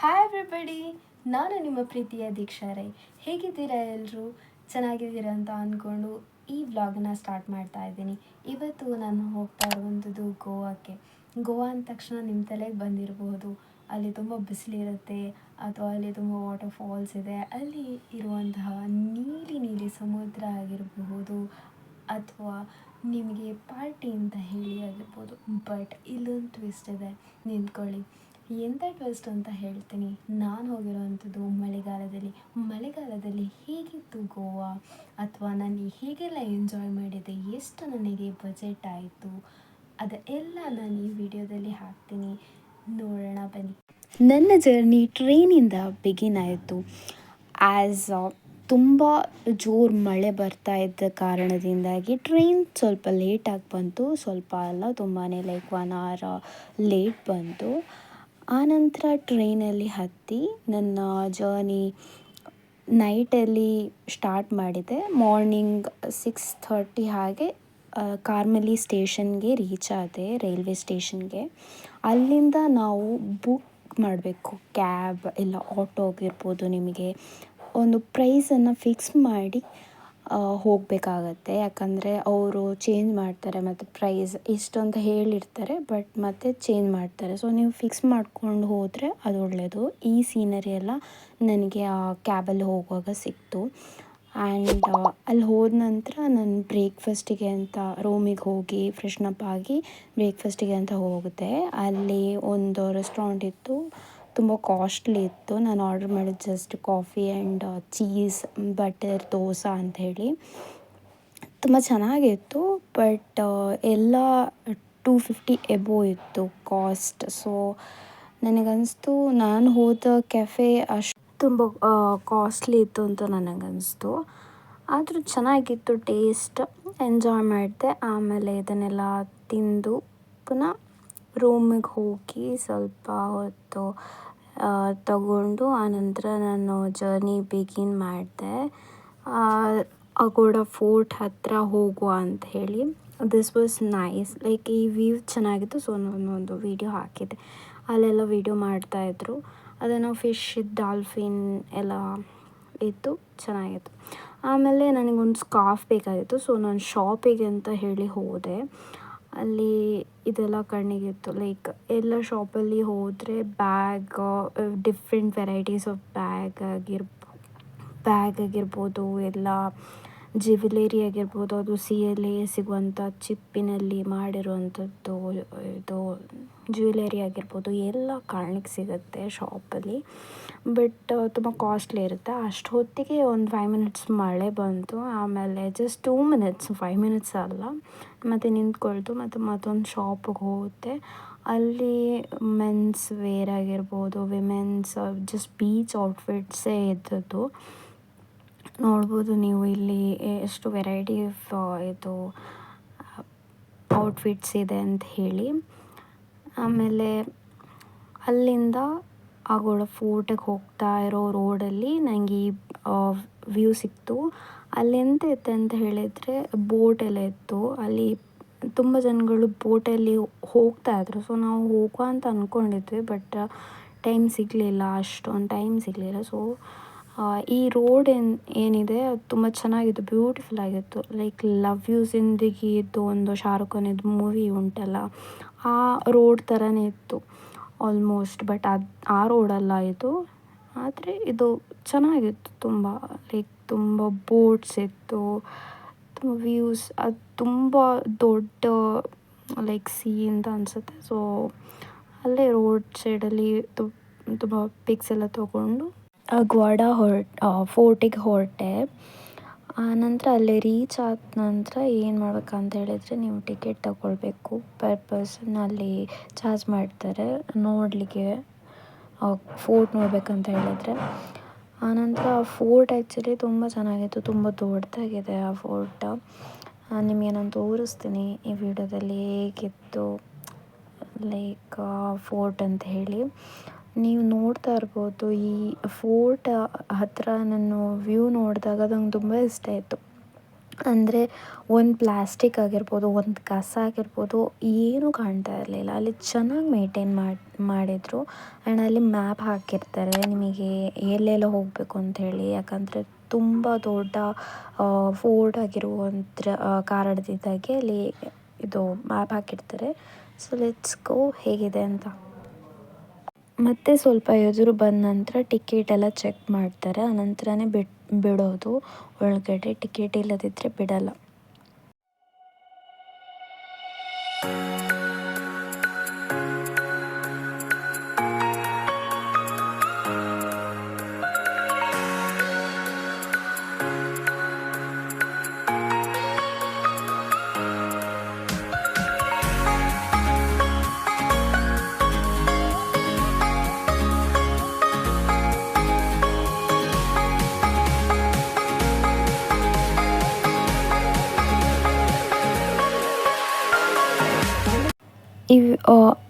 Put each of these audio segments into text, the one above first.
Hi everybody, ನಾನು ನಿಮ್ಮ ಪ್ರೀತಿಯ ದೀಕ್ಷಾ ರೈ. ಹೇಗಿದ್ದೀರಾ ಎಲ್ಲರೂ? ಚೆನ್ನಾಗಿದ್ದೀರಾ ಅಂತ ಅಂದ್ಕೊಂಡು ಈ ವ್ಲಾಗನ್ನ ಸ್ಟಾರ್ಟ್ ಮಾಡ್ತಾ ಇದ್ದೀನಿ. ಇವತ್ತು ನಾನು ಹೋಗ್ತಾ ಇರುವಂಥದ್ದು ಗೋವಾಕ್ಕೆ. ಗೋವಾ ಅಂದ ತಕ್ಷಣ ನಿಮ್ಮ ತಲೆಗೆ ಬಂದಿರಬಹುದು, ಅಲ್ಲಿ ತುಂಬ ಬಿಸಿಲಿರುತ್ತೆ ಅಥವಾ ಅಲ್ಲಿ ತುಂಬ ವಾಟರ್ ಫಾಲ್ಸ್ ಇದೆ. ಅಲ್ಲಿ ಇರುವಂತಹ ನೀಲಿ ನೀಲಿ ಸಮುದ್ರ ಆಗಿರಬಹುದು ಅಥವಾ ನಿಮಗೆ ಪಾರ್ಟಿ ಅಂತ ಹೇಳಿ ಆಗಿರ್ಬೋದು. ಬಟ್ ಇಲ್ಲೊಂದು ಟ್ವಿಸ್ಟ್ ಇದೆ, ನಿಂತ್ಕೊಳ್ಳಿ. ಎಂಥ ಟ್ವಿಸ್ಟ್ ಅಂತ ಹೇಳ್ತೀನಿ. ನಾನು ಹೋಗಿರೋವಂಥದ್ದು ಮಳೆಗಾಲದಲ್ಲಿ ಹೇಗಿತ್ತು ಗೋವಾ, ಅಥವಾ ನಾನು ಹೇಗೆಲ್ಲ ಎಂಜಾಯ್ ಮಾಡಿದೆ, ಎಷ್ಟು ನನಗೆ ಬಜೆಟ್ ಆಯಿತು, ಅದೆಲ್ಲ ನಾನು ಈ ವಿಡಿಯೋದಲ್ಲಿ ಹಾಕ್ತೀನಿ, ನೋಡೋಣ ಬನ್ನಿ. ನನ್ನ ಜರ್ನಿ ಟ್ರೈನಿಂದ ಬಿಗಿನ್ ಆಯಿತು. ಆ್ಯಸ್ ತುಂಬ ಜೋರು ಮಳೆ ಬರ್ತಾ ಇದ್ದ ಕಾರಣದಿಂದಾಗಿ ಟ್ರೈನ್ ಸ್ವಲ್ಪ ಲೇಟಾಗಿ ಬಂತು. ಸ್ವಲ್ಪ ಅಲ್ಲ, ತುಂಬಾ ಲೈಕ್ 1 hour ಲೇಟ್ ಬಂತು. ಆನಂತರ ಟ್ರೈನಲ್ಲಿ ಹತ್ತಿ ನನ್ನ ಜರ್ನಿ ನೈಟಲ್ಲಿ ಸ್ಟಾರ್ಟ್ ಮಾಡಿದೆ. ಮಾರ್ನಿಂಗ್ 6:30 ಹಾಗೆ ಕಾರ್ಮಲಿ ಸ್ಟೇಷನ್ಗೆ ರೀಚ್ ಆದೆ, ರೈಲ್ವೆ ಸ್ಟೇಷನ್ಗೆ. ಅಲ್ಲಿಂದ ನಾವು ಬುಕ್ ಮಾಡಬೇಕು, ಕ್ಯಾಬ್ ಇಲ್ಲ ಆಟೋ ಆಗಿರ್ಬೋದು. ನಿಮಗೆ ಒಂದು ಪ್ರೈಸನ್ನು ಫಿಕ್ಸ್ ಮಾಡಿ ಹೋಗಬೇಕಾಗತ್ತೆ. ಯಾಕಂದರೆ ಅವರು ಚೇಂಜ್ ಮಾಡ್ತಾರೆ, ಮತ್ತು ಪ್ರೈಸ್ ಇಷ್ಟು ಅಂತ ಹೇಳಿರ್ತಾರೆ, ಬಟ್ ಮತ್ತೆ ಚೇಂಜ್ ಮಾಡ್ತಾರೆ. ಸೊ ನೀವು ಫಿಕ್ಸ್ ಮಾಡ್ಕೊಂಡು ಹೋದರೆ ಅದು ಒಳ್ಳೆಯದು. ಈ ಸೀನರಿ ಎಲ್ಲ ನನಗೆ ಆ ಕ್ಯಾಬಲ್ಲಿ ಹೋಗುವಾಗ ಸಿಕ್ತು. ಆ್ಯಂಡ್ ಅಲ್ಲಿ ಹೋದ ನಂತರ ನಾನು ಬ್ರೇಕ್ಫಾಸ್ಟಿಗೆ ಅಂತ ರೂಮಿಗೆ ಹೋಗಿ ಫ್ರೆಶ್ನಪ್ ಆಗಿ ಬ್ರೇಕ್ಫಾಸ್ಟಿಗೆ ಅಂತ ಹೋಗಿದೆ. ಅಲ್ಲಿ ಒಂದು ರೆಸ್ಟೋರೆಂಟ್ ಇತ್ತು, ತುಂಬ ಕಾಸ್ಟ್ಲಿ ಇತ್ತು. ನಾನು ಆರ್ಡರ್ ಮಾಡಿದ just coffee and cheese butter dosa ಅಂಥೇಳಿ. ತುಂಬ ಚೆನ್ನಾಗಿತ್ತು, ಬಟ್ ಎಲ್ಲ 250 ಎಬೋ ಇತ್ತು ಕಾಸ್ಟ್. ಸೊ ನನಗನ್ನಿಸ್ತು ನಾನು ಹೋದ ಕೆಫೆ ಅಷ್ಟು ತುಂಬ ಕಾಸ್ಟ್ಲಿ ಇತ್ತು ಅಂತ ನನಗನ್ನಿಸ್ತು. ಆದರೂ ಚೆನ್ನಾಗಿತ್ತು, ಟೇಸ್ಟ್ ಎಂಜಾಯ್ ಮಾಡಿದೆ. ಆಮೇಲೆ ಇದನ್ನೆಲ್ಲ ತಿಂದು ಪುನಃ ರೂಮಿಗೆ ಹೋಗಿ ಸ್ವಲ್ಪ ಹೊತ್ತು ತಗೊಂಡು ಆನಂತರ ನಾನು ಜರ್ನಿ ಬಿಗಿನ್ ಮಾಡಿದೆ. ಅಗೋಡ ಫೋರ್ಟ್ ಹತ್ತಿರ ಹೋಗುವ ಅಂತ ಹೇಳಿ. ದಿಸ್ ವಾಸ್ ನೈಸ್, ಲೈಕ್ ಈ ವ್ಯೂ ಚೆನ್ನಾಗಿತ್ತು. ಸೊ ನಾನೊಂದು ವೀಡಿಯೋ ಹಾಕಿದ್ದೆ. ಅಲ್ಲೆಲ್ಲ ವೀಡಿಯೋ ಮಾಡ್ತಾಯಿದ್ರು. ಅದನ್ನು ಫಿಶ್, ಡಾಲ್ಫಿನ್ ಎಲ್ಲ ಇತ್ತು, ಚೆನ್ನಾಗಿತ್ತು. ಆಮೇಲೆ ನನಗೊಂದು ಸ್ಕಾರ್ಫ್ ಬೇಕಾಗಿತ್ತು. ಸೊ ನಾನು ಶಾಪಿಗೆ ಅಂತ ಹೇಳಿ ಹೋದೆ. ಅಲ್ಲಿ ಇದೆಲ್ಲ ಕಣ್ಣಿಗಿತ್ತು, ಲೈಕ್ ಎಲ್ಲ ಶಾಪಲ್ಲಿ ಹೋದರೆ bag, different varieties of bag ಆಗಿರ್ಬೋದು, ಎಲ್ಲ ಜ್ಯುವೆಲರಿ ಆಗಿರ್ಬೋದು, ಅದು ಸಿಯಲ್ಲಿ ಸಿಗುವಂಥ ಚಿಪ್ಪಿನಲ್ಲಿ ಮಾಡಿರುವಂಥದ್ದು, ಇದು ಜ್ಯುವೆಲರಿ ಆಗಿರ್ಬೋದು, ಎಲ್ಲ ಕಾಣಲಿಕ್ಕೆ ಸಿಗುತ್ತೆ ಶಾಪಲ್ಲಿ. ಬಟ್ ತುಂಬ ಕಾಸ್ಟ್ಲಿ ಇರುತ್ತೆ. ಅಷ್ಟು ಹೊತ್ತಿಗೆ ಒಂದು 5 minutes ಮಳೆ ಬಂತು. ಆಮೇಲೆ ಜಸ್ಟ್ 2 minutes, 5 minutes ಅಲ್ಲ, ಮತ್ತು ನಿಂತ್ಕೊಳ್ತು. ಮತ್ತೊಂದು ಶಾಪಿಗೆ ಹೋಗುತ್ತೆ. ಅಲ್ಲಿ ಮೆನ್ಸ್ ವೇರ್ ಆಗಿರ್ಬೋದು, ವಿಮೆನ್ಸ್ ಜಸ್ಟ್ ಬೀಚ್ ಔಟ್ಫಿಟ್ಸೇ ಇದ್ದದ್ದು. ನೋಡ್ಬೋದು ನೀವು ಇಲ್ಲಿ ಎಷ್ಟು ವೆರೈಟಿ ಆಫ್ ಇದು ಔಟ್ಫಿಟ್ಸ್ ಇದೆ ಅಂತ ಹೇಳಿ. ಆಮೇಲೆ ಅಲ್ಲಿಂದ ಆಗೋಡ ಫೋರ್ಟಿಗೆ ಹೋಗ್ತಾ ಇರೋ ರೋಡಲ್ಲಿ ನನಗೆ ಈ ವ್ಯೂ ಸಿಕ್ತು. ಅಲ್ಲಿ ಎಂತ ಇತ್ತು ಅಂತ ಹೇಳಿದರೆ ಬೋಟ್ ಎಲ್ಲ ಇತ್ತು. ಅಲ್ಲಿ ತುಂಬ ಜನಗಳು ಬೋಟಲ್ಲಿ ಹೋಗ್ತಾಯಿದ್ರು. ಸೊ ನಾವು ಹೋಗುವ ಅಂತ ಅಂದ್ಕೊಂಡಿದ್ವಿ, ಬಟ್ ಟೈಮ್ ಸಿಗಲಿಲ್ಲ, ಅಷ್ಟೊಂದು ಟೈಮ್ ಸಿಗಲಿಲ್ಲ. ಸೊ ಈ ರೋಡ್ ಏನಿದೆ ಅದು ತುಂಬ ಚೆನ್ನಾಗಿತ್ತು, ಬ್ಯೂಟಿಫುಲ್ ಆಗಿತ್ತು. ಲೈಕ್ ಲವ್ ಯು ಜಿಂದಗಿ ಇದ್ದು ಒಂದು ಶಾರುಖ್ ಖಾನಿದ್ದು ಮೂವಿ ಉಂಟಲ್ಲ, ಆ ರೋಡ್ ಥರನೇ ಇತ್ತು ಆಲ್ಮೋಸ್ಟ್. ಬಟ್ ಆ ರೋಡಲ್ಲ ಇದು, ಆದರೆ ಇದು ಚೆನ್ನಾಗಿತ್ತು ತುಂಬ. ಲೈಕ್ ತುಂಬ ಬೋಟ್ಸ್ ಇತ್ತು, ತುಂಬ ವ್ಯೂಸ್, ಅದು ತುಂಬ ದೊಡ್ಡ ಲೈಕ್ ಸೀ ಅಂತ ಅನಿಸುತ್ತೆ. ಸೊ ಅಲ್ಲೇ ರೋಡ್ ಸೈಡಲ್ಲಿ ತುಂಬ ಪಿಕ್ಸ್ ಎಲ್ಲ ತೊಗೊಂಡು ಗ್ವಾಡ ಫೋರ್ಟಿಗೆ ಹೊರಟೆ. ಆನಂತರ ಅಲ್ಲಿ ರೀಚ್ ಆದ ನಂತರ ಏನು ಮಾಡ್ಬೇಕಂತ ಹೇಳಿದರೆ, ನೀವು ಟಿಕೆಟ್ ತಗೊಳ್ಬೇಕು. ಪರ್ ಪರ್ಸನ್ ಅಲ್ಲಿ ಚಾರ್ಜ್ ಮಾಡ್ತಾರೆ ನೋಡಲಿಕ್ಕೆ, ಫೋರ್ಟ್ ನೋಡಬೇಕಂತ ಹೇಳಿದರೆ. ಆನಂತರ ಆ ಫೋರ್ಟ್ ಆ್ಯಕ್ಚುಲಿ ತುಂಬ ಚೆನ್ನಾಗಿತ್ತು, ತುಂಬ ದೊಡ್ಡದಾಗಿದೆ ಆ ಫೋರ್ಟ್. ನಿಮಗೆ ನಾನು ತೋರಿಸ್ತೀನಿ ಈ ವಿಡಿಯೋದಲ್ಲಿ ಹೇಗಿತ್ತು ಲೈಕ್ ಫೋರ್ಟ್ ಅಂತ ಹೇಳಿ. ನೀವು ನೋಡ್ತಾ ಇರ್ಬೋದು, ಈ ಫೋರ್ಟ್ ಹತ್ತಿರ ನಾನು ವ್ಯೂ ನೋಡಿದಾಗ ನಂಗೆ ತುಂಬ ಇಷ್ಟ ಆಯಿತು. ಅಂದರೆ ಒಂದು ಪ್ಲಾಸ್ಟಿಕ್ ಆಗಿರ್ಬೋದು, ಒಂದು ಕಸ ಆಗಿರ್ಬೋದು, ಏನೂ ಕಾಣ್ತಾ ಇರಲಿಲ್ಲ. ಅಲ್ಲಿ ಚೆನ್ನಾಗಿ ಮೇಂಟೈನ್ ಮಾಡಿದರು. ಆ್ಯಂಡ್ ಅಲ್ಲಿ ಮ್ಯಾಪ್ ಹಾಕಿರ್ತಾರೆ ನಿಮಗೆ ಎಲ್ಲೆಲ್ಲ ಹೋಗಬೇಕು ಅಂಥೇಳಿ. ಯಾಕಂದರೆ ತುಂಬ ದೊಡ್ಡ ಫೋರ್ಟ್ ಆಗಿರುವಂಥ ಕಾರಣದಿಂದಾಗಿ ಅಲ್ಲಿ ಇದು ಮ್ಯಾಪ್ ಹಾಕಿರ್ತಾರೆ. ಸೊ ಲೆಟ್ಸ್ ಗೋ ಹೇಗಿದೆ ಅಂತ. ಮತ್ತು ಸ್ವಲ್ಪ ಎದುರು ಬಂದ ನಂತರ ಟಿಕೆಟ್ ಎಲ್ಲ ಚೆಕ್ ಮಾಡ್ತಾರೆ. ಆನಂತರನೇ ಬಿಡೋದು ಒಳಗಡೆ. ಟಿಕೆಟ್ ಇಲ್ಲದಿದ್ದರೆ ಬಿಡಲ್ಲ.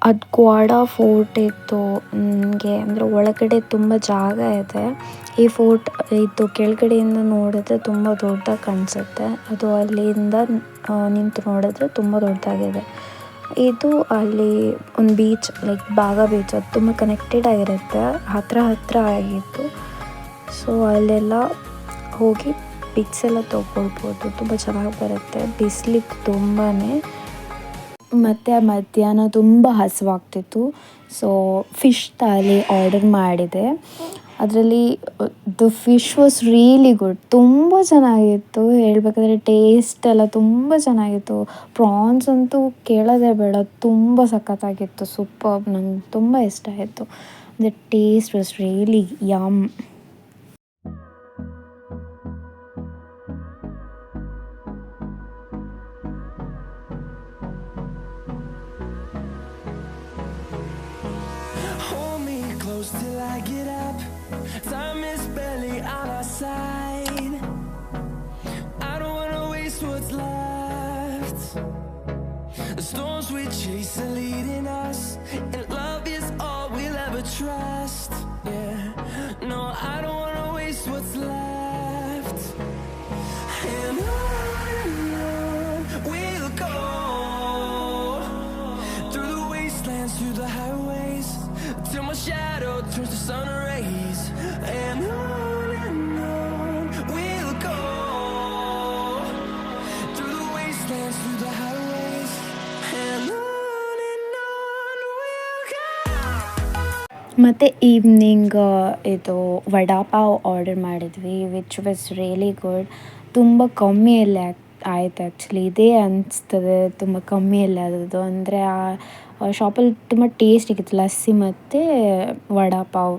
ಅದು ಗ್ವಾಡ ಫೋರ್ಟ್ ಇತ್ತು ನನಗೆ. ಅಂದರೆ ಒಳಗಡೆ ತುಂಬ ಜಾಗ ಇದೆ. ಈ ಫೋರ್ಟ್ ಇದು ಕೆಳಗಡೆಯಿಂದ ನೋಡಿದ್ರೆ ತುಂಬ ದೊಡ್ಡದಾಗಿ ಕಾಣಿಸುತ್ತೆ. ಅದು ಅಲ್ಲಿಂದ ನಿಂತು ನೋಡಿದ್ರೆ ತುಂಬ ದೊಡ್ಡದಾಗಿದೆ. ಇದು ಅಲ್ಲಿ ಒಂದು ಬೀಚ್, ಲೈಕ್ ಬಾಗ ಬೀಚ್, ಅದು ತುಂಬ ಕನೆಕ್ಟೆಡ್ ಆಗಿರುತ್ತೆ, ಹತ್ರ ಆಗಿತ್ತು. ಸೊ ಅಲ್ಲೆಲ್ಲ ಹೋಗಿ ಪಿಕ್ಸ್ ಎಲ್ಲ ತೊಗೊಳ್ಬೋದು. ತುಂಬ ಚೆನ್ನಾಗಿ ಬರುತ್ತೆ. ಬಿಸಿಲಿತ್ತು ತುಂಬಾ. ಮತ್ತು ಮಧ್ಯಾಹ್ನ ತುಂಬ ಹಸಿವಾಗ್ತಿತ್ತು. ಸೊ ಫಿಶ್ ಥಾಲಿ ಆರ್ಡರ್ ಮಾಡಿದೆ. ಅದರಲ್ಲಿ the fish was really good. ತುಂಬ ಚೆನ್ನಾಗಿತ್ತು. ಹೇಳಬೇಕಾದ್ರೆ ಟೇಸ್ಟ್ ಎಲ್ಲ ತುಂಬ ಚೆನ್ನಾಗಿತ್ತು. ಪ್ರಾನ್ಸ್ ಅಂತೂ ಕೇಳೋದೇ ಬೇಡ, ತುಂಬ ಸಖತ್ತಾಗಿತ್ತು. ಸೂಪರ್ಬ್. ನಂಗೆ ತುಂಬ ಇಷ್ಟ ಆಯಿತು. The taste was really yum. Till I get up, time is barely on our side. I don't wanna waste what's left. The storms we chase are leading us, and love is all we'll ever trust. Yeah, no, I don't wanna waste what's left. And on we'll go, through the wastelands, through the highways, till my shadow turns to sun rays. And on we'll go, through the wastelands, through the highways. And on we'll go. ಮತ್ತು evening ಇದು vada pav order ಮಾಡಿದ್ವಿ, which was really good. ತುಂಬ ಕಮ್ಮಿಯಲ್ಲಿ ಆಯಿತು. Actually ಇದೇ ಅನಿಸ್ತದೆ ತುಂಬ ಕಮ್ಮಿಯಲ್ಲಿ ಆದದ್ದು. ಅಂದರೆ ಆ ಶಾಪಲ್ಲಿ ತುಂಬ ಟೇಸ್ಟ್ ಇತ್ತು, ಲಸ್ಸಿ ಮತ್ತು vada pav.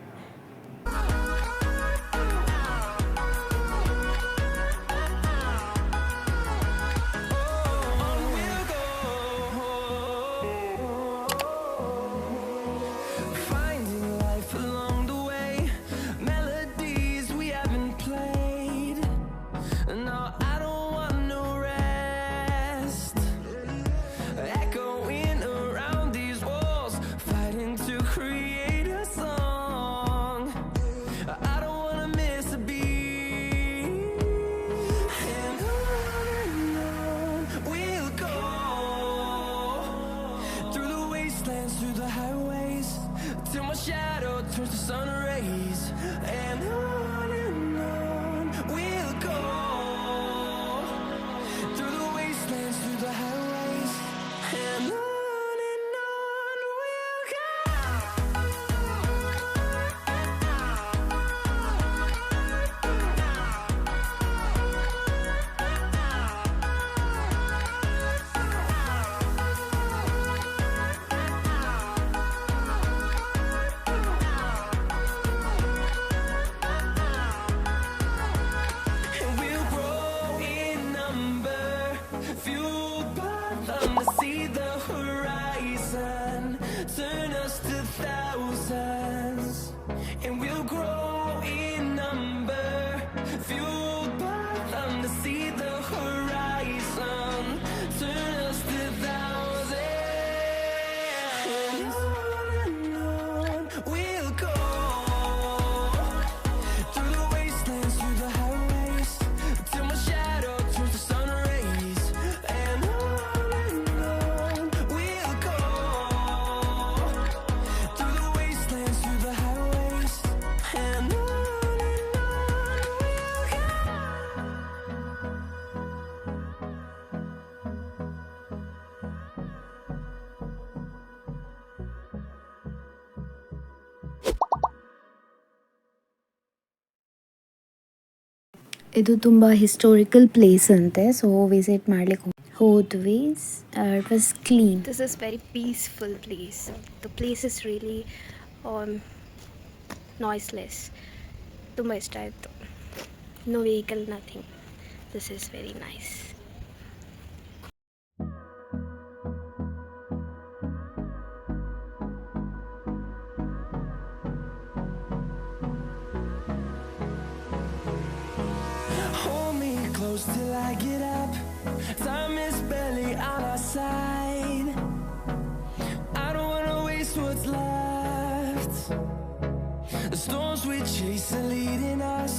Finding life along the way, melodies we haven't played. No, I don't want no rest. Echoing around these walls, fighting to create a song. I don't wanna miss a beat. And on we'll go, through the wastelands, through the highways, till my shadow turns to sun rays. And on we'll go, through the wastelands, through the highways. And on we'll go. ಇದು ತುಂಬ historical place ಅಂತೆ, so visit ಮಾಡ್ಲಿಕ್ಕೆ ಹೋದ್ವಿ. It was clean. This is very peaceful place. The place is really noiseless. ತುಂಬ ಇಷ್ಟ ಆಯಿತು. No vehicle, nothing. This is very nice. Hold me close till I get up. Time is barely on our side. I don't wanna waste what's left. The storms we chase are leading us,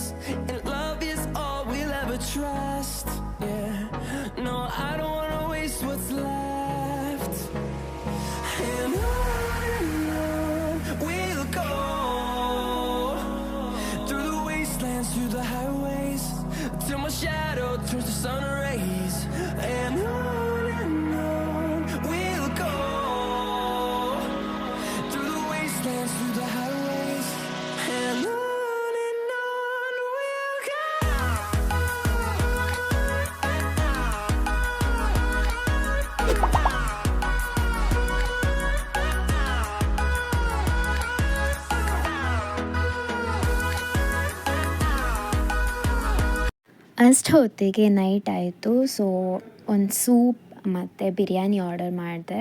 and love is all we'll ever trust. Yeah, no, I don't wanna waste what's left. And on we'll go, through the wastelands, through the highways, till my shadow turns to sun rays. And on we'll go, through the wastelands, through the highways. And on we'll go. ಅಷ್ಟು ಹೊತ್ತಿಗೆ night ಆಯಿತು. So ಒಂದು soup ಮತ್ತು biryani order ಮಾಡಿದೆ.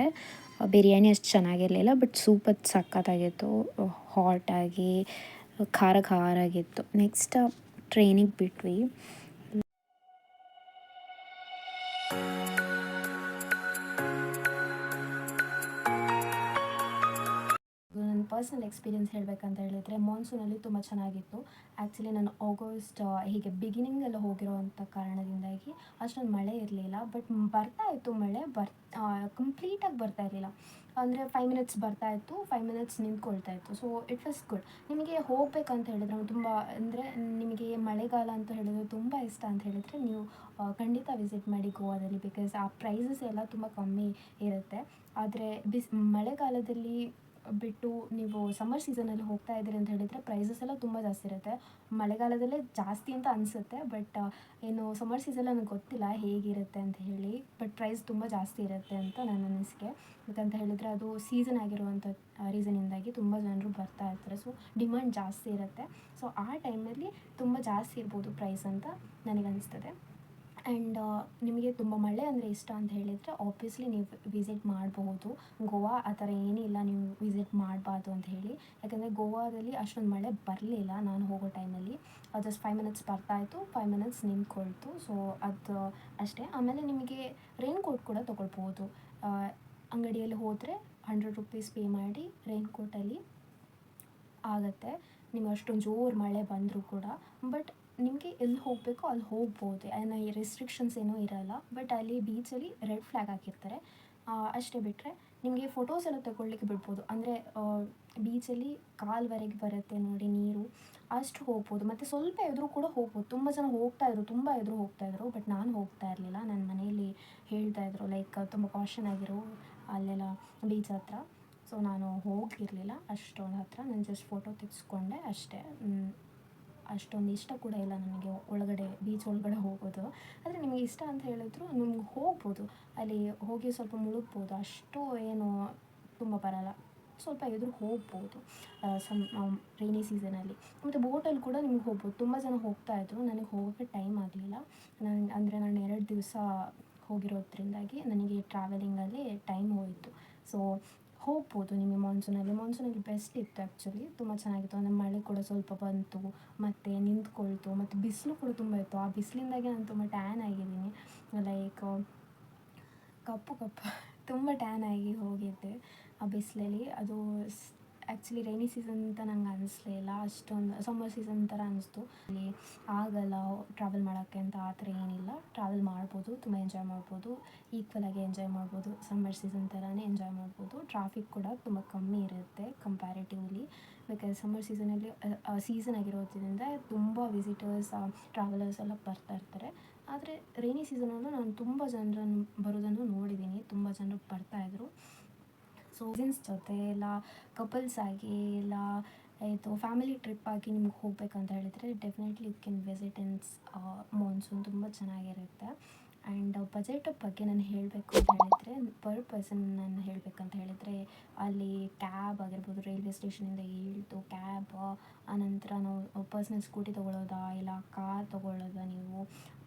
ಬಿರಿಯಾನಿ ಅಷ್ಟು ಚೆನ್ನಾಗಿರಲಿಲ್ಲ, but soup ಅದು ಸಖತ್ತಾಗಿತ್ತು. ಹಾಟಾಗಿ ಖಾರ ಖಾರ ಆಗಿತ್ತು. ನೆಕ್ಸ್ಟ್ ಟ್ರೈನಿಗೆ ಬಿಟ್ವಿ. ನನ್ನ ಪರ್ಸ್ನಲ್ ಎಕ್ಸ್ಪೀರಿಯೆನ್ಸ್ ಹೇಳಬೇಕಂತ ಹೇಳಿದರೆ, ಮಾನ್ಸೂನಲ್ಲಿ ತುಂಬ ಚೆನ್ನಾಗಿತ್ತು. ಆ್ಯಕ್ಚುಲಿ ನಾನು ಆಗಸ್ಟ್ ಹೀಗೆ ಬಿಗಿನಿಂಗೆಲ್ಲ ಹೋಗಿರೋವಂಥ ಕಾರಣದಿಂದಾಗಿ ಅಷ್ಟೊಂದು ಮಳೆ ಇರಲಿಲ್ಲ. ಬಟ್ ಬರ್ತಾ ಇತ್ತು ಮಳೆ, ಕಂಪ್ಲೀಟಾಗಿ ಬರ್ತಾ ಇರಲಿಲ್ಲ. ಅಂದರೆ 5 ಮಿನಿಟ್ಸ್ ಬರ್ತಾ ಇತ್ತು, 5 ಮಿನಿಟ್ಸ್ ನಿಂತ್ಕೊಳ್ತಾ ಇತ್ತು. So it was good. ನಿಮಗೆ ಹೋಗಬೇಕಂತ ಹೇಳಿದರೆ ತುಂಬ, ಅಂದರೆ ನಿಮಗೆ ಮಳೆಗಾಲ ಅಂತ ಹೇಳಿದ್ರೆ ತುಂಬ ಇಷ್ಟ ಅಂತ ಹೇಳಿದರೆ ನೀವು ಖಂಡಿತ ವಿಸಿಟ್ ಮಾಡಿ ಗೋವಾದಲ್ಲಿ. ಬಿಕಾಸ್ ಆ ಪ್ರೈಸಸ್ ಎಲ್ಲ ತುಂಬ ಕಮ್ಮಿ ಇರುತ್ತೆ. ಆದರೆ ಮಳೆಗಾಲದಲ್ಲಿ ಬಿಟ್ಟು ನೀವು ಸಮ್ಮರ್ ಸೀಸನಲ್ಲಿ ಹೋಗ್ತಾ ಇದ್ದೀರಿ ಅಂತ ಹೇಳಿದರೆ ಪ್ರೈಸಸ್ ಎಲ್ಲ ತುಂಬ ಜಾಸ್ತಿ ಇರುತ್ತೆ. ಮಳೆಗಾಲದಲ್ಲೇ ಜಾಸ್ತಿ ಅಂತ ಅನಿಸುತ್ತೆ, ಬಟ್ ಏನು ಸಮ್ಮರ್ ಸೀಸನ್ ನನಗೆ ಗೊತ್ತಿಲ್ಲ ಹೇಗಿರುತ್ತೆ ಅಂತ ಹೇಳಿ. ಬಟ್ ಪ್ರೈಸ್ ತುಂಬ ಜಾಸ್ತಿ ಇರುತ್ತೆ ಅಂತ ನನ್ನ ಅನಿಸಿಕೆ. ಯಾಕಂತ ಹೇಳಿದರೆ ಅದು ಸೀಸನ್ ಆಗಿರುವಂಥ ರೀಸನಿಂದಾಗಿ ತುಂಬ ಜನರು ಬರ್ತಾ ಇರ್ತಾರೆ. ಸೊ ಡಿಮ್ಯಾಂಡ್ ಜಾಸ್ತಿ ಇರುತ್ತೆ. ಸೊ ಆ ಟೈಮಲ್ಲಿ ತುಂಬ ಜಾಸ್ತಿ ಇರ್ಬೋದು ಪ್ರೈಸ್ ಅಂತ ನನಗನ್ನಿಸ್ತದೆ. ಆ್ಯಂಡ್ ನಿಮಗೆ ತುಂಬ ಮಳೆ ಅಂದರೆ ಇಷ್ಟ ಅಂತ ಹೇಳಿದರೆ ಆಬ್ವಿಯಸ್ಲಿ ನೀವು ವಿಸಿಟ್ ಮಾಡಬಹುದು ಗೋವಾ. ಆ ಥರ ಏನಿಲ್ಲ ನೀವು ವಿಸಿಟ್ ಮಾಡಬಾರ್ದು ಅಂತ ಹೇಳಿ. ಯಾಕಂದರೆ ಗೋವಾದಲ್ಲಿ ಅಷ್ಟೊಂದು ಮಳೆ ಬರಲಿಲ್ಲ ನಾನು ಹೋಗೋ ಟೈಮಲ್ಲಿ. ಜಸ್ಟ್ 5 ಮಿನಿಟ್ಸ್ ಬರ್ತಾಯಿತ್ತು, 5 ಮಿನಿಟ್ಸ್ ನಿಂತ್ಕೊಳ್ತು. ಸೊ ಅದು ಅಷ್ಟೇ. ಆಮೇಲೆ ನಿಮಗೆ ರೈನ್ ಕೋಟ್ ಕೂಡ ತೊಗೊಳ್ಬೋದು. ಅಂಗಡಿಯಲ್ಲಿ ಹೋದರೆ 100 ರೂಪೀಸ್ ಪೇ ಮಾಡಿ ರೈನ್ ಕೋಟಲ್ಲಿ ಆಗುತ್ತೆ. ನಿಮಗೆ ಅಷ್ಟೊಂದು ಜೋರು ಮಳೆ ಬಂದರೂ ಕೂಡ. ಬಟ್ ನಿಮಗೆ ಎಲ್ಲಿ ಹೋಗಬೇಕೋ ಅಲ್ಲಿ ಹೋಗ್ಬೋದು. ಏನೋ ರೆಸ್ಟ್ರಿಕ್ಷನ್ಸ್ ಏನೂ ಇರೋಲ್ಲ. ಬಟ್ ಅಲ್ಲಿ ಬೀಚಲ್ಲಿ ರೆಡ್ ಫ್ಲ್ಯಾಗ್ ಹಾಕಿರ್ತಾರೆ ಅಷ್ಟೇ. ಬಿಟ್ಟರೆ ನಿಮಗೆ ಫೋಟೋಸ್ ಎಲ್ಲ ತಗೊಳ್ಳಿಕ್ಕೆ ಬಿಡ್ಬೋದು. ಅಂದರೆ ಬೀಚಲ್ಲಿ ಕಾಲ್ವರೆಗೆ ಬರುತ್ತೆ ನೋಡಿ ನೀರು, ಅಷ್ಟು ಹೋಗ್ಬೋದು. ಮತ್ತು ಸ್ವಲ್ಪ ಎದುರು ಕೂಡ ಹೋಗ್ಬೋದು. ತುಂಬ ಜನ ಹೋಗ್ತಾಯಿದ್ರು, ತುಂಬ ಎದುರು ಹೋಗ್ತಾಯಿದ್ರು. ಬಟ್ ನಾನು ಹೋಗ್ತಾ ಇರಲಿಲ್ಲ. ನನ್ನ ಮನೆಯಲ್ಲಿ ಹೇಳ್ತಾಯಿದ್ರು ಲೈಕ್ ತುಂಬ ಕಾಷನ್ ಆಗಿರೋ ಅಲ್ಲೆಲ್ಲ ಬೀಚ್ ಹತ್ರ. ಸೊ ನಾನು ಹೋಗಿರಲಿಲ್ಲ ಅಷ್ಟೊಂದು ಹತ್ರ. ನಾನು ಜಸ್ಟ್ ಫೋಟೋ ತೆಗೆಸ್ಕೊಂಡೆ ಅಷ್ಟೇ. ಅಷ್ಟೊಂದು ಇಷ್ಟ ಕೂಡ ಇಲ್ಲ ನನಗೆ ಒಳಗಡೆ, ಬೀಚ್ ಒಳಗಡೆ ಹೋಗೋದು. ಆದರೆ ನಿಮಗೆ ಇಷ್ಟ ಅಂತ ಹೇಳಿದ್ರು ನಿಮ್ಗೆ ಹೋಗ್ಬೋದು. ಅಲ್ಲಿ ಹೋಗಿ ಸ್ವಲ್ಪ ಮುಳುಗ್ಬೋದು. ಅಷ್ಟು ಏನು ತುಂಬ ಬರಲ್ಲ. ಸ್ವಲ್ಪ ಎದುರು ಹೋಗ್ಬೋದು ರೈನಿ ಸೀಸನಲ್ಲಿ. ಮತ್ತು ಬೋಟಲ್ಲಿ ಕೂಡ ನಿಮ್ಗೆ ಹೋಗ್ಬೋದು. ತುಂಬ ಜನ ಹೋಗ್ತಾಯಿದ್ರು. ನನಗೆ ಹೋಗೋಕ್ಕೆ ಟೈಮ್ ಆಗಲಿಲ್ಲ. ನಾನು 2 ದಿವಸ ಹೋಗಿರೋದ್ರಿಂದಾಗಿ ನನಗೆ ಟ್ರಾವೆಲಿಂಗಲ್ಲಿ ಟೈಮ್ ಹೋಯಿತು. ಸೊ ಹೋಗ್ಬೋದು ನಿಮಗೆ ಮಾನ್ಸೂನಲ್ಲಿ ಬೆಸ್ಟ್ ಇತ್ತು ಆ್ಯಕ್ಚುಲಿ. ತುಂಬ ಚೆನ್ನಾಗಿತ್ತು. ಅಂದರೆ ಮಳೆ ಕೂಡ ಸ್ವಲ್ಪ ಬಂತು, ಮತ್ತು ನಿಂತ್ಕೊಳ್ತು, ಮತ್ತು ಬಿಸಿಲು ಕೂಡ ತುಂಬ ಇತ್ತು. ಆ ಬಿಸಿಲಿಂದಾಗಿ ನಾನು ತುಂಬ ಟ್ಯಾನ್ ಆಗಿದ್ದೀನಿ. ಲೈಕ್ ಕಪ್ಪು ತುಂಬ ಟ್ಯಾನ್ ಆಗಿ ಹೋಗಿದ್ದೆ ಆ ಬಿಸಿಲಲ್ಲಿ. ಅದು ಆ್ಯಕ್ಚುಲಿ ರೈನಿ ಸೀಸನ್ ಅಂತ ನಂಗೆ ಅನ್ನಿಸ್ಲೇ ಇಲ್ಲ. ಅಷ್ಟೊಂದು ಸಮ್ಮರ್ ಸೀಸನ್ ಥರ ಅನ್ನಿಸ್ತು. ಅಲ್ಲಿ ಆಗಲ್ಲ ಟ್ರಾವೆಲ್ ಮಾಡೋಕ್ಕೆ ಅಂತ ಆ ಥರ ಏನಿಲ್ಲ. ಟ್ರಾವೆಲ್ ಮಾಡ್ಬೋದು, ತುಂಬ ಎಂಜಾಯ್ ಮಾಡ್ಬೋದು, ಈಕ್ವಲಾಗಿ ಎಂಜಾಯ್ ಮಾಡ್ಬೋದು. ಸಮ್ಮರ್ ಸೀಸನ್ ಥರನೇ ಎಂಜಾಯ್ ಮಾಡ್ಬೋದು. ಟ್ರಾಫಿಕ್ ಕೂಡ ತುಂಬ ಕಮ್ಮಿ ಇರುತ್ತೆ ಕಂಪ್ಯಾರಿಟಿವ್ಲಿ. ಬಿಕಾಸ್ ಸಮ್ಮರ್ ಸೀಸನಲ್ಲಿ ಸೀಸನ್ ಆಗಿರೋದ್ರಿಂದ ತುಂಬ ವಿಸಿಟರ್ಸ್, ಟ್ರಾವೆಲರ್ಸ್ ಎಲ್ಲ ಬರ್ತಾ ಇರ್ತಾರೆ. ಆದರೆ ರೈನಿ ಸೀಸನಲ್ಲೂ ನಾನು ತುಂಬ ಜನರನ್ನು ಬರೋದನ್ನು ನೋಡಿದ್ದೀನಿ. ತುಂಬ ಜನರು ಬರ್ತಾಯಿದ್ರು. ಸೊ ಕಸಿನ್ಸ್ ಜೊತೆ ಇಲ್ಲ ಕಪಲ್ಸ್ ಆಗಿ ಇಲ್ಲ ಇದು ಫ್ಯಾಮಿಲಿ ಟ್ರಿಪ್ ಆಗಿ ನಿಮ್ಗೆ ಹೋಗ್ಬೇಕಂತ ಹೇಳಿದರೆ definitely you can visit in monsoon ತುಂಬ ಚೆನ್ನಾಗಿರುತ್ತೆ. ಆ್ಯಂಡ್ ಬಜೆಟ್ ಬಗ್ಗೆ ನಾನು ಹೇಳಬೇಕು ಅಂತ ಹೇಳಿದರೆ ಪರ್ ಪರ್ಸನ್ ನಾನು ಹೇಳಬೇಕಂತ ಹೇಳಿದರೆ ಅಲ್ಲಿ ಕ್ಯಾಬ್ ಆಗಿರ್ಬೋದು, ರೈಲ್ವೆ ಸ್ಟೇಷನಿಂದ ಇಳಿದು ಕ್ಯಾಬ್, ಆನಂತರ ನಾವು ಪರ್ಸ್ನಲ್ ಸ್ಕೂಟಿ ತೊಗೊಳ್ಳೋದಾ ಇಲ್ಲ ಕಾರ್ ತೊಗೊಳ್ಳೋದಾ, ನೀವು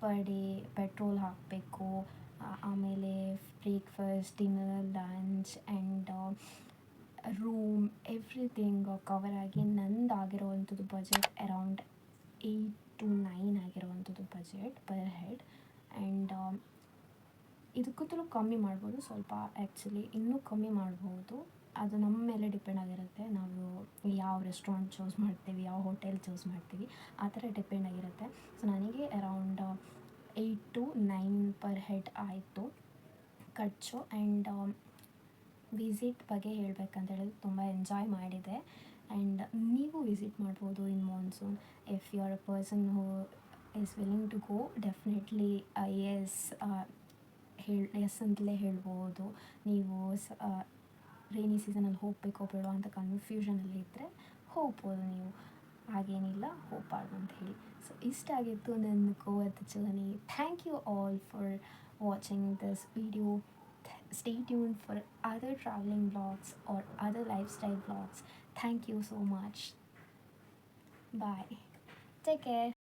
ಪರ್ ಡೇ ಪೆಟ್ರೋಲ್ ಹಾಕಬೇಕು, ಆಮೇಲೆ breakfast, dinner, lunch and room everything cover ಆಗಿ ನಂದು ಆಗಿರೋವಂಥದ್ದು ಬಜೆಟ್ ಅರೌಂಡ್ 8 to 9 ಆಗಿರುವಂಥದ್ದು ಬಜೆಟ್ ಪರ್ ಹೆಡ್. ಆ್ಯಂಡ್ ಇದಕ್ಕಿಂತಲೂ ಕಮ್ಮಿ ಮಾಡ್ಬೋದು ಸ್ವಲ್ಪ, ಆ್ಯಕ್ಚುಲಿ ಇನ್ನೂ ಕಮ್ಮಿ ಮಾಡ್ಬೋದು. ಅದು ನಮ್ಮ ಮೇಲೆ ಡಿಪೆಂಡ್ ಆಗಿರುತ್ತೆ, ನಾವು ಯಾವ ರೆಸ್ಟೋರೆಂಟ್ ಚೂಸ್ ಮಾಡ್ತೀವಿ, ಯಾವ ಹೋಟೆಲ್ ಚೂಸ್ ಮಾಡ್ತೀವಿ, ಆ ಥರ ಡಿಪೆಂಡ್ ಆಗಿರುತ್ತೆ. ಸೊ ನನಗೆ ಅರೌಂಡ್ 8 to 9 ಪರ್ ಹೆಡ್ ಆಯಿತು ಖರ್ಚು. ಆ್ಯಂಡ್ ವಿಸಿಟ್ ಬಗ್ಗೆ ಹೇಳಬೇಕಂತ ಹೇಳಿದ್ರೆ ತುಂಬ ಎಂಜಾಯ್ ಮಾಡಿದೆ. ಆ್ಯಂಡ್ ನೀವು ವಿಸಿಟ್ ಮಾಡ್ಬೋದು in monsoon if you are a person who is willing to go. Definitely yes ಅಂತಲೇ ಹೇಳ್ಬೋದು. ನೀವು ರೈನಿ ಸೀಸನಲ್ಲಿ ಹೋಗಬೇಕೋ ಬೇಡೋ ಅಂತ ಕನ್ಫ್ಯೂಷನಲ್ಲಿ ಇದ್ದರೆ ಹೋಗ್ಬೋದು ನೀವು, ಹಾಗೇನಿಲ್ಲ ಹೋಗಬಾರ್ದು ಅಂತ ಹೇಳಿ. ಸೊ ಇಷ್ಟ ಆಗಿತ್ತು ನನ್ನ ಗೋವಾದ journey. Thank you all for watching this video. Stay tuned for other traveling vlogs or other lifestyle vlogs. Thank you so much. Bye. Take care.